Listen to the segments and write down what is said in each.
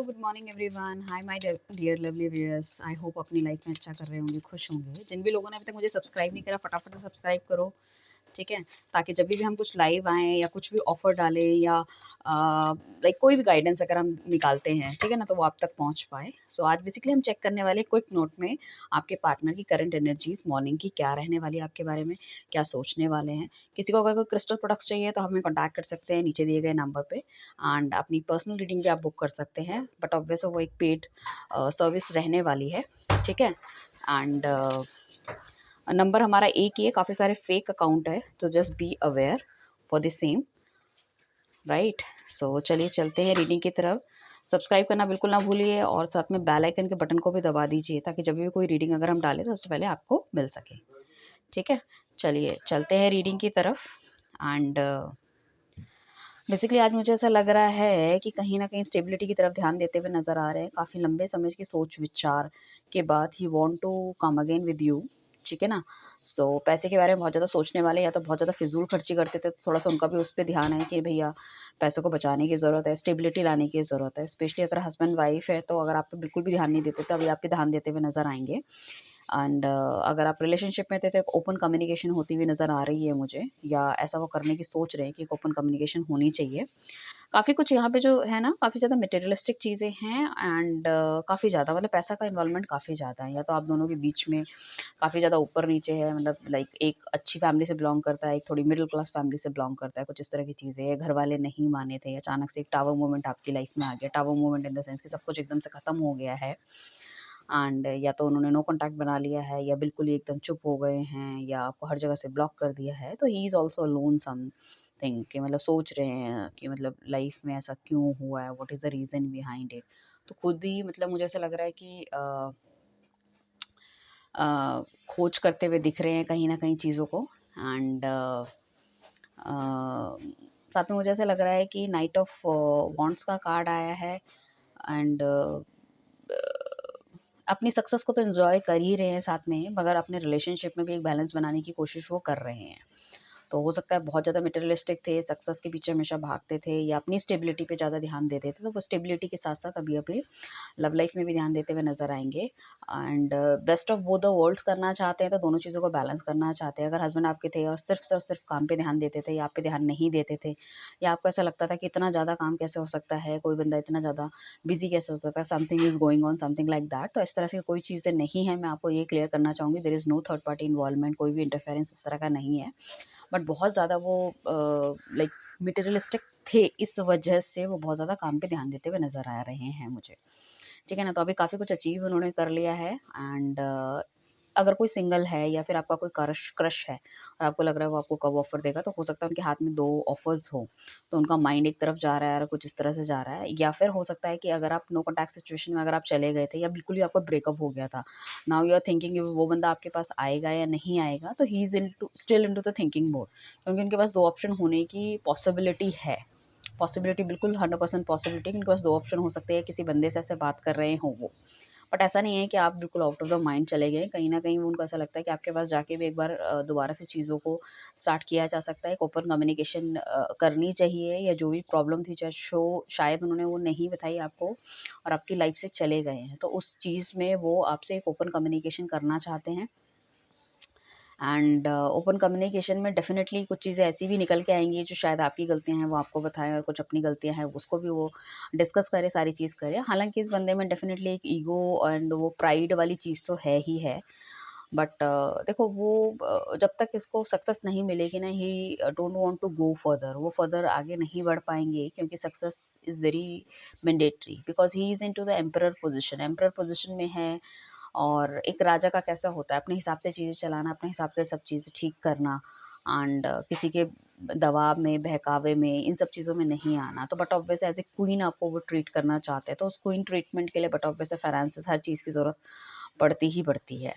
Good morning everyone. Hi my dear lovely viewers. I hope अपनी life में अच्छा कर रहे होंगे, खुश होंगे। जिन भी लोगों ने अभी तक मुझे सब्सक्राइब नहीं करा, फटाफट से सब्सक्राइब करो, ठीक है? ताकि जब भी हम कुछ लाइव आएँ या कुछ भी ऑफ़र डालें या लाइक कोई भी गाइडेंस अगर हम निकालते हैं, ठीक है ना? तो वो आप तक पहुँच पाए। सो आज बेसिकली हम चेक करने वाले क्विक नोट में आपके पार्टनर की करंट एनर्जीज़ मॉर्निंग की क्या रहने वाली है आपके बारे में, क्या सोचने वाले हैं। किसी को अगर कोई क्रिस्टल प्रोडक्ट्स चाहिए तो हमें कॉन्टैक्ट कर सकते हैं नीचे दिए गए नंबर पे एंड अपनी पर्सनल रीडिंग भी आप बुक कर सकते हैं। बट ऑब्वियस वो एक पेड सर्विस रहने वाली है, ठीक है? एंड नंबर हमारा एक ही है, काफ़ी सारे फेक अकाउंट है, तो just be aware for the same, right? So चलिए चलते हैं रीडिंग की तरफ। सब्सक्राइब करना बिल्कुल ना भूलिए और साथ में बेल आइकन के बटन को भी दबा दीजिए ताकि जब भी कोई रीडिंग अगर हम डालें तो सबसे पहले आपको मिल सके, ठीक है? चलिए चलते हैं रीडिंग की तरफ। एंड बेसिकली आज मुझे ऐसा लग रहा है कि कहीं न कहीं स्टेबिलिटी की तरफ ध्यान देते हुए नज़र आ रहे हैं। काफ़ी लंबे समय की सोच-विचार के बाद ही want to come again with you, ठीक है ना? सो पैसे के बारे में बहुत ज़्यादा सोचने वाले या तो बहुत ज़्यादा फिज़ूल खर्ची करते थे, तो थोड़ा-सा उनका भी उस पे ध्यान है कि भैया पैसों को बचाने की ज़रूरत है, स्टेबिलिटी लाने की ज़रूरत है। स्पेशली अगर हस्बैंड-वाइफ है, तो अगर आप पे बिल्कुल भी ध्यान नहीं देते, तो अभी आप पे ध्यान देते हुए नज़र आएँगे। एंड अगर आप रिलेशनशिप में थे तो एक ओपन कम्युनिकेशन होती हुई नज़र आ रही है मुझे, या ऐसा वो करने की सोच रहे हैं कि एक ओपन कम्युनिकेशन होनी चाहिए। काफ़ी कुछ यहाँ पे जो है ना, काफ़ी ज़्यादा मटेरियलिस्टिक चीज़ें हैं एंड काफ़ी ज़्यादा मतलब पैसा का इन्वॉल्वमेंट काफ़ी ज़्यादा है, या तो आप दोनों के बीच में काफ़ी ज़्यादा ऊपर-नीचे है, मतलब लाइक एक अच्छी फैमिली से बिलॉन्ग करता है, एक थोड़ी मिडल क्लास फैमिली से बिलॉन्ग करता है, कुछ इस तरह की चीज़ें हैं। घर वाले नहीं माने थे, अचानक से एक टावर मूवमेंट आपकी लाइफ में आ गया। Tower movement in the sense कि सब कुछ एकदम से खत्म हो गया है एंड या तो उन्होंने नो कॉन्टैक्ट बना लिया है या बिल्कुल ही एकदम चुप हो गए हैं या आपको हर जगह से ब्लॉक कर दिया है। तो he is also alone something कि मतलब सोच रहे हैं कि मतलब लाइफ में ऐसा क्यों हुआ है, what is the reason behind it. तो खुद ही मतलब मुझे ऐसा लग रहा है कि खोज करते हुए दिख रहे हैं कहीं न कहीं चीज़ों को एंड साथ में मुझे ऐसा लग रहा है कि नाइट ऑफ वांड्स का कार्ड आया है एंड अपनी सक्सेस को तो एन्जॉय कर ही रहे हैं साथ में, मगर अपने रिलेशनशिप में भी एक बैलेंस बनाने की कोशिश वो कर रहे हैं। तो हो सकता है बहुत ज़्यादा मटेरियलिस्टिक थे, सक्सेस के पीछे हमेशा भागते थे या अपनी स्टेबिलिटी पे ज़्यादा ध्यान देते थे, तो वो स्टेबिलिटी के साथ-साथ अभी-अभी लव लाइफ में भी ध्यान देते हुए नज़र आएँगे and best of both the worlds करना चाहते हैं, तो दोनों चीज़ों को बैलेंस करना चाहते हैं। अगर हस्बैंड आपके थे और सिर्फ़ काम पे ध्यान देते थे या आप पे ध्यान नहीं देते थे या आपको ऐसा लगता था कि इतना ज़्यादा काम कैसे हो सकता है, कोई बंदा इतना ज़्यादा बिज़ी कैसे हो सकता है, something is going on, something like that. तो इस तरह से कोई चीज़ें नहीं है, मैं आपको ये क्लियर करना चाहूँगी, there is no third party involvement, कोई भी इंटरफेरेंस इस तरह का नहीं है। बट बहुत ज़्यादा वो लाइक मटेरियलिस्टिक थे, इस वजह से वो बहुत ज़्यादा काम पे ध्यान देते हुए नज़र आ रहे हैं मुझे। ठीक है ना? तो अभी काफ़ी कुछ अचीव उन्होंने कर लिया है एंड अगर कोई सिंगल है या फिर आपका कोई क्रश क्रश है और आपको लग रहा है वो आपको कब ऑफ़र देगा, तो हो सकता है उनके हाथ में 2 ऑफ़र्स हो, तो उनका माइंड एक तरफ जा रहा है और कुछ इस तरह से जा रहा है। या फिर हो सकता है कि अगर आप नो कॉन्टैक्ट सिचुएशन में अगर आप चले गए थे या बिल्कुल ही आपका ब्रेकअप हो गया था, नाउ यू आर थिंकिंग वो बंदा आपके पास आएगा या नहीं आएगा, तो ही is into still into the thinking mode, क्योंकि उनके पास 2 ऑप्शन होने की पॉसिबिलिटी है। पॉसिबिलिटी बिल्कुल 100% पॉसिबिलिटी है, उनके पास 2 ऑप्शन हो सकते हैं, किसी बंदे से ऐसे बात कर रहे हों वो। बट ऐसा नहीं है कि आप बिल्कुल आउट ऑफ द माइंड चले गए, कहीं न कहीं वो उनको ऐसा लगता है कि आपके पास जाके भी एक बार दोबारा से चीज़ों को स्टार्ट किया जा सकता है, एक ओपन कम्युनिकेशन करनी चाहिए, या जो भी प्रॉब्लम थी चाहे शायद उन्होंने वो नहीं बताई आपको और आपकी लाइफ़ से चले गए हैं। तो उस चीज़ में वो आपसे एक ओपन कम्युनिकेशन करना चाहते हैं एंड ओपन कम्युनिकेशन में डेफ़िनेटली कुछ चीज़ें ऐसी भी निकल के आएँगी जो शायद आपकी गलतियाँ हैं वो आपको बताएँ और कुछ अपनी गलतियाँ हैं उसको भी वो डिस्कस करें, सारी चीज़ करें। हालाँकि इस बंदे में डेफ़िनेटली एक ईगो एंड वो प्राइड वाली चीज़ तो है ही है। बट देखो वो जब तक इसको सक्सेस नहीं मिलेगी ना, he don't want to go further, वो फर्दर आगे नहीं बढ़ पाएँगे क्योंकि success is very mandatory because he is into the emperor position में है। और एक राजा का कैसा होता है अपने हिसाब से चीज़ें चलाना, अपने हिसाब से सब चीज़ें ठीक करना एंड किसी के दबाव में, बहकावे में, इन सब चीज़ों में नहीं आना। तो but obvious as a queen आपको वो ट्रीट करना चाहते हैं, तो उस क्वीन ट्रीटमेंट के लिए बट ऑब्वियस फाइनेंसेस हर चीज़ की ज़रूरत पड़ती ही पड़ती है।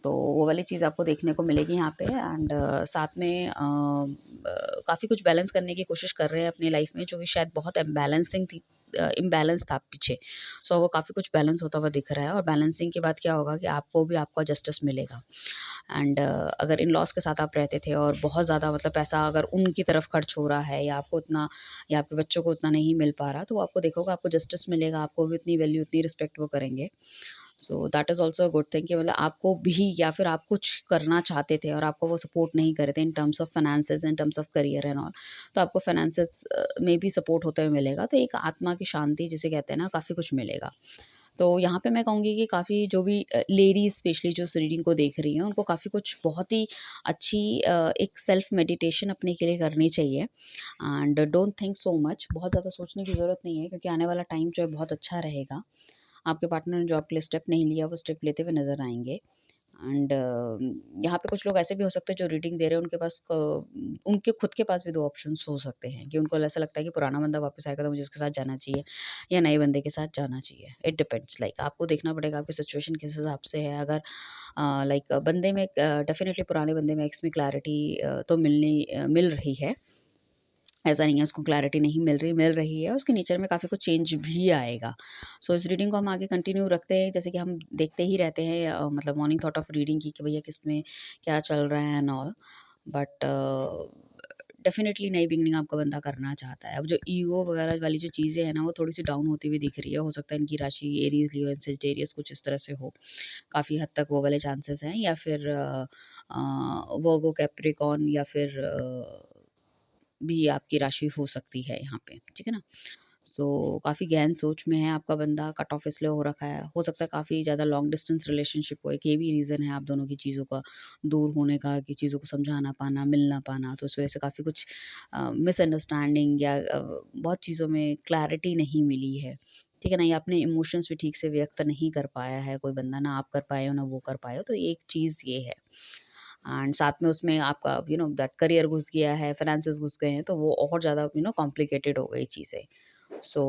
तो वो वाली चीज़ आपको देखने को मिलेगी यहाँ पे एंड साथ में काफ़ी कुछ बैलेंस करने की कोशिश कर रहे हैं अपनी लाइफ में, जो कि शायद बहुत इम्बैलेंसिंग थी। इम्बैलेंस था पीछे। सो वो काफ़ी कुछ बैलेंस होता हुआ दिख रहा है और बैलेंसिंग के बाद क्या होगा कि आपको भी आपका जस्टिस मिलेगा। एंड अगर इन-लॉज़ के साथ आप रहते थे और बहुत ज़्यादा मतलब पैसा अगर उनकी तरफ खर्च हो रहा है या आपको उतना या आपके बच्चों को उतना नहीं मिल पा रहा, तो वो आपको देखोगे आपको जस्टिस मिलेगा, आपको भी उतनी वैल्यू, उतनी रिस्पेक्ट वो करेंगे। So that is also a good thing कि मतलब आपको भी या फिर आप कुछ करना चाहते थे और आपको वो सपोर्ट नहीं कर रहे थे in terms of finances, in terms of career and all, तो आपको फाइनेंसेस में भी सपोर्ट होते हुए मिलेगा। तो एक आत्मा की शांति जिसे कहते हैं ना, काफ़ी कुछ मिलेगा। तो यहाँ पे मैं कहूँगी कि काफ़ी जो भी लेडीज़ स्पेशली जो इस रीडिंग को देख रही हैं, उनको काफ़ी कुछ बहुत ही अच्छी एक सेल्फ मेडिटेशन अपने के लिए करनी चाहिए and don't think so much. बहुत ज़्यादा सोचने की ज़रूरत नहीं है क्योंकि आने वाला टाइम जो है बहुत अच्छा रहेगा। आपके पार्टनर ने जो आपके लिए स्टेप नहीं लिया, वो स्टेप लेते हुए नज़र आएँगे। एंड यहाँ पे कुछ लोग ऐसे भी हो सकते हैं जो रीडिंग दे रहे हैं उनके पास उनके खुद के पास भी 2 ऑप्शंस हो सकते हैं कि उनको ऐसा लगता है कि पुराना बंदा वापस आएगा तो मुझे उसके साथ जाना चाहिए या नए बंदे के साथ जाना चाहिए। इट डिपेंड्स लाइक आपको देखना पड़ेगा आपकी सिचुएशन किस हिसाब से है। अगर लाइक बंदे में डेफ़िनिटली पुराने बंदे में एक्स में क्लैरिटी तो मिल रही है। ऐसा नहीं है उसको क्लैरिटी नहीं मिल रही है, उसके नेचर में काफ़ी कुछ चेंज भी आएगा। सो इस रीडिंग को हम आगे कंटिन्यू रखते हैं, जैसे कि हम देखते ही रहते हैं मतलब मॉर्निंग थॉट ऑफ रीडिंग की कि भैया किसमें क्या चल रहा है एंड ऑल। बट डेफ़िनेटली नई बिगिनिंग आपका बंदा करना चाहता है। अब जो ईगो वगैरह वाली जो चीज़ें हैं ना, वो थोड़ी-सी डाउन होती हुई दिख रही है। हो सकता है इनकी राशि एरीज़, लियो एंड सेजिटेरियस कुछ इस तरह से हो। काफ़ी हद तक वो वाले चांसेस हैं या फिर वर्गो, कैप्रिकॉर्न या फिर भी आपकी राशि हो सकती है यहाँ पे, ठीक है ना? तो काफ़ी गहन सोच में है आपका बंदा, कट ऑफ इसलिए हो रखा है। हो सकता है काफ़ी ज़्यादा लॉन्ग डिस्टेंस रिलेशनशिप हो, एक ये भी रीज़न है आप दोनों की चीज़ों का दूर होने का कि चीज़ों को समझा ना पाना, मिल ना पाना। तो इस वजह से काफ़ी कुछ मिसअंडरस्टैंडिंग या बहुत चीज़ों में क्लैरिटी नहीं मिली है, ठीक है ना? या अपने इमोशंस भी ठीक से व्यक्त नहीं कर पाया है कोई बंदा, ना आप कर पाए हो, ना वो कर पाए हो। तो एक चीज़ ये है। एंड साथ में उसमें आपका दैट करियर घुस गया है, फाइनेंसेस घुस गए हैं, तो वो और ज़्यादा कॉम्प्लिकेटेड हो गई चीज़ें। सो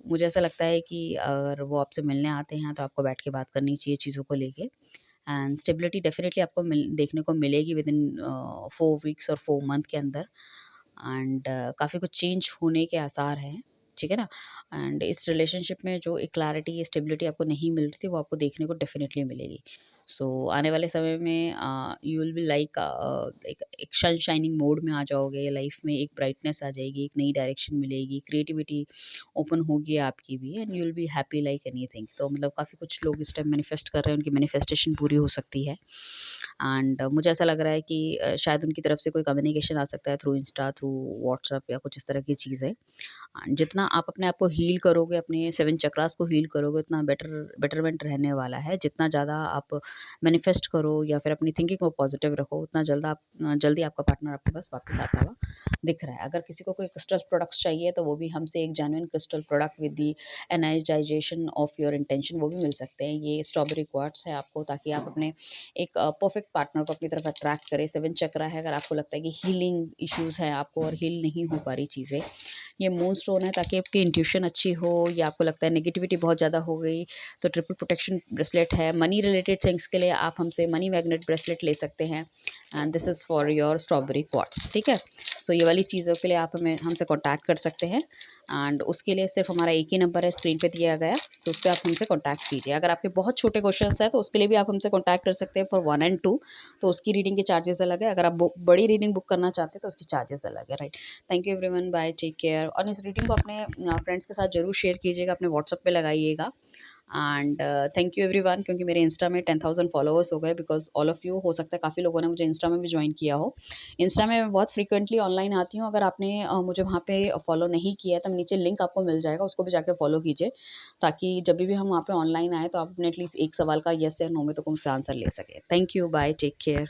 मुझे ऐसा लगता है कि अगर वो आपसे मिलने आते हैं तो आपको बैठ के बात करनी चाहिए चीज़ों को लेके एंड स्टेबिलिटी डेफिनेटली आपको देखने को मिलेगी विद इन 4 वीक्स और 4 मंथ के अंदर एंड काफ़ी कुछ चेंज होने के आसार हैं, ठीक है ना? एंड इस रिलेशनशिप में जो एक क्लैरिटी, स्टेबिलिटी आपको नहीं मिल रही थी, वो आपको देखने को डेफिनेटली मिलेगी। सो आने वाले समय में यू विल बी लाइक एक सनशाइनिंग मोड में आ जाओगे, लाइफ में एक ब्राइटनेस आ जाएगी, एक नई डायरेक्शन मिलेगी, क्रिएटिविटी ओपन होगी आपकी भी and you will be happy like anything. तो मतलब काफ़ी कुछ लोग इस टाइम मैनिफेस्ट कर रहे हैं, उनकी मैनिफेस्टेशन पूरी हो सकती है एंड मुझे ऐसा लग रहा है कि शायद उनकी तरफ से कोई कम्युनिकेशन आ सकता है थ्रू इंस्टा, थ्रू व्हाट्सएप या कुछ इस तरह की चीज़ें। जितना आप अपने आप को हील करोगे, अपने 7 चक्रास को हील करोगे, उतना बेटरमेंट रहने वाला है। जितना ज़्यादा आप मैनिफेस्ट करो या फिर अपनी थिंकिंग को पॉजिटिव रखो, उतना जल्दी आपका पार्टनर आपके पास वापस आता हुआ दिख रहा है। अगर किसी को कोई क्रिस्टल प्रोडक्ट्स चाहिए, तो वो भी हमसे एक genuine crystal product with the energisation of your intention वो भी मिल सकते हैं। ये स्ट्रॉबेरी क्वार्ट्ज है आपको, ताकि आप अपने एक परफेक्ट पार्टनर को अपनी तरफ अट्रैक्ट करें। 7 चक्रा है, अगर आपको लगता है कि हीलिंग इश्यूज़ हैं आपको और हील नहीं हो पा रही चीज़ें, ये मून स्टोन है ताकि आपकी इंट्यूशन अच्छी हो या आपको लगता है नेगेटिविटी बहुत ज़्यादा हो गई, तो ट्रिपल प्रोटेक्शन ब्रेसलेट है। मनी रिलेटेड थिंग्स के लिए आप हमसे मनी मैग्नेट ब्रेसलेट ले सकते हैं and this is for your strawberry quartz, ठीक है? सो ये वाली चीज़ों के लिए आप हमें हमसे कॉन्टैक्ट कर सकते हैं एंड उसके लिए सिर्फ हमारा एक ही नंबर है स्क्रीन पे दिया गया, तो उस पे आप हमसे कॉन्टैक्ट कीजिए। अगर आपके बहुत छोटे क्वेश्चंस हैं तो उसके लिए भी आप हमसे कॉन्टैक्ट कर सकते हैं फॉर 1 एंड 2, तो उसकी रीडिंग के चार्जेस अलग है। अगर आप बड़ी रीडिंग बुक करना चाहते हैं तो उसके चार्जेस अलग है, right? Thank you everyone, bye, take care. और इस रीडिंग को अपने फ्रेंड्स के साथ ज़रूर शेयर कीजिएगा, अपने व्हाट्सएप पे लगाइएगा एंड थैंक यू एवरीवन, क्योंकि मेरे इंस्टा में 10,000 फॉलोअर्स हो गए बिकॉज़ ऑल ऑफ यू, हो सकता है काफ़ी लोगों ने मुझे इंस्टा में भी ज्वाइन किया हो। इंस्टा में मैं बहुत फ्रीक्वेंटली ऑनलाइन आती हूँ, अगर आपने मुझे वहाँ पे फॉलो नहीं किया है तो नीचे लिंक आपको मिल जाएगा, उसको भी जाके फॉलो कीजिए, ताकि जब भी हम वहाँ पे ऑनलाइन आएँ तो आप अपने एटलीस्ट एक सवाल का येस या नो में तो मुझसे आंसर ले सकें। Thank you, bye, take care.